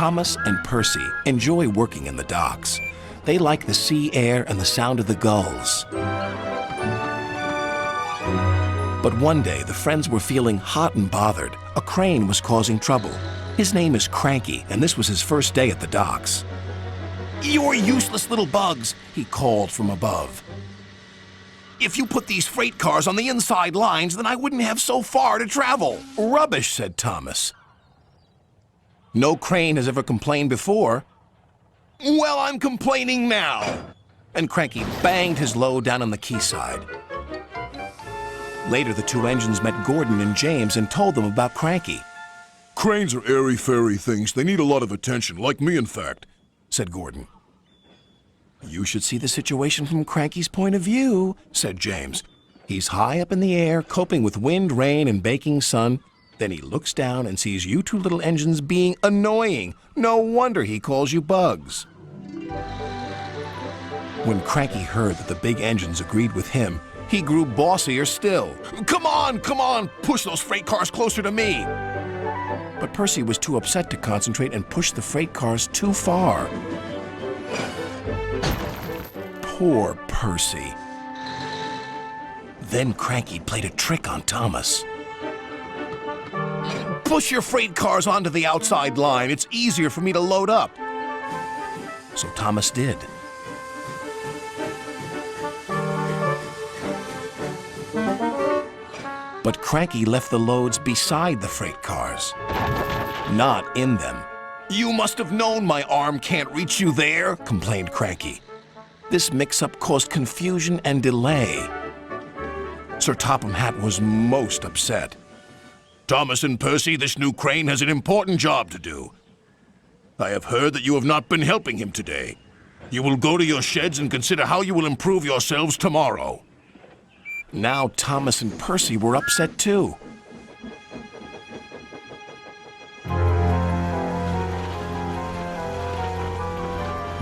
Thomas and Percy enjoy working in the docks. They like the sea air and the sound of the gulls. But one day, the friends were feeling hot and bothered. A crane was causing trouble. His name is Cranky, and this was his first day at the docks. "You're useless little bugs," he called from above. "If you put these freight cars on the inside lines, then I wouldn't have so far to travel." "Rubbish," said Thomas. "No crane has ever complained before." "Well, I'm complaining now." And Cranky banged his load down on the quayside. Later, the two engines met Gordon and James and told them about Cranky. "Cranes are airy-fairy things. They need a lot of attention, like me, in fact," said Gordon. "You should see the situation from Cranky's point of view," said James. "He's high up in the air, coping with wind, rain, and baking sun. Then he looks down and sees you two little engines being annoying. No wonder he calls you bugs." When Cranky heard that the big engines agreed with him, he grew bossier still. Come on, push those freight cars closer to me." But Percy was too upset to concentrate and pushed the freight cars too far. Poor Percy. Then Cranky played a trick on Thomas. "Push your freight cars onto the outside line. It's easier for me to load up." So Thomas did. But Cranky left the loads beside the freight cars, not in them. "You must have known my arm can't reach you there," complained Cranky. This mix-up caused confusion and delay. Sir Topham Hatt was most upset. "Thomas and Percy, this new crane has an important job to do. I have heard that you have not been helping him today. You will go to your sheds and consider how you will improve yourselves tomorrow." Now Thomas and Percy were upset too.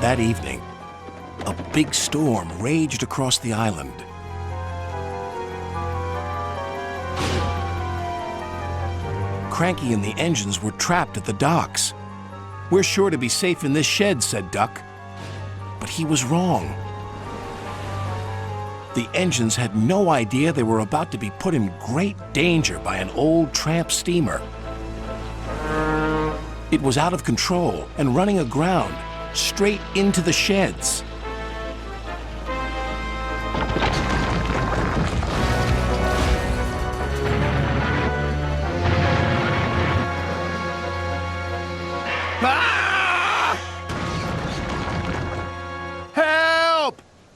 That evening, a big storm raged across the island. Cranky and the engines were trapped at the docks. "We're sure to be safe in this shed," said Duck. But he was wrong. The engines had no idea they were about to be put in great danger by an old tramp steamer. It was out of control and running aground, straight into the sheds.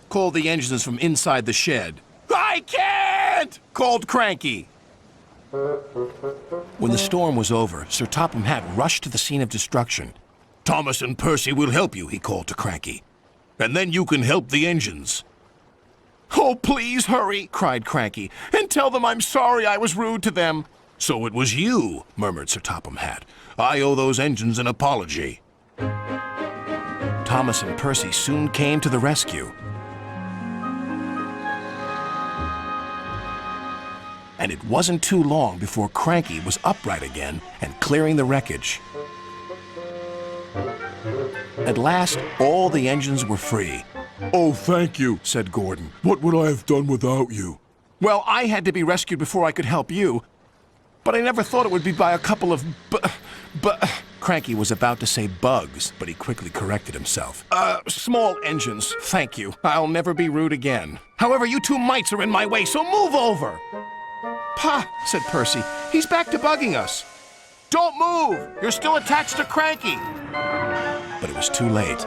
Called the engines from inside the shed. "I can't!" called Cranky. When the storm was over, Sir Topham Hatt rushed to the scene of destruction. "Thomas and Percy will help you," he called to Cranky. "And then you can help the engines." "Oh, please hurry," cried Cranky, "and tell them I'm sorry I was rude to them." "So it was you," murmured Sir Topham Hatt. "I owe those engines an apology." Thomas and Percy soon came to the rescue. And it wasn't too long before Cranky was upright again and clearing the wreckage. At last, all the engines were free. "Oh, thank you," said Gordon. "What would I have done without you?" "Well, I had to be rescued before I could help you, but I never thought it would be by a couple of Cranky was about to say bugs, but he quickly corrected himself. Small engines, thank you. I'll never be rude again. However, you two mites are in my way, so move over." "Pa," said Percy, "he's back to bugging us." "Don't move! You're still attached to Cranky." But it was too late.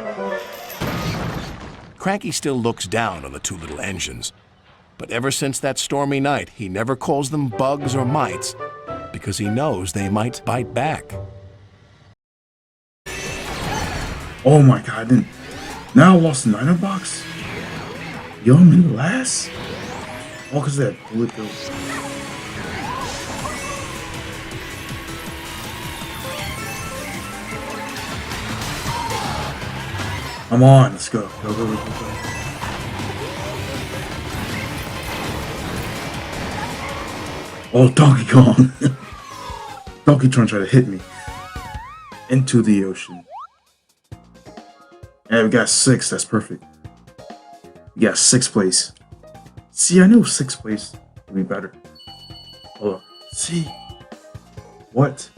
Cranky still looks down on the two little engines. But ever since that stormy night, he never calls them bugs or mites, because he knows they might bite back. Oh my god, now I lost the Niner box? Yo, I'm in last? All because of that bullet bill. I'm on, let's go. Go, go, go, go, go. Oh, Donkey Kong. Donkey Kong tried to hit me. into the ocean. And we got 6. That's perfect. We got 6th place. See, I knew 6th place would be better. Hold on. See. What?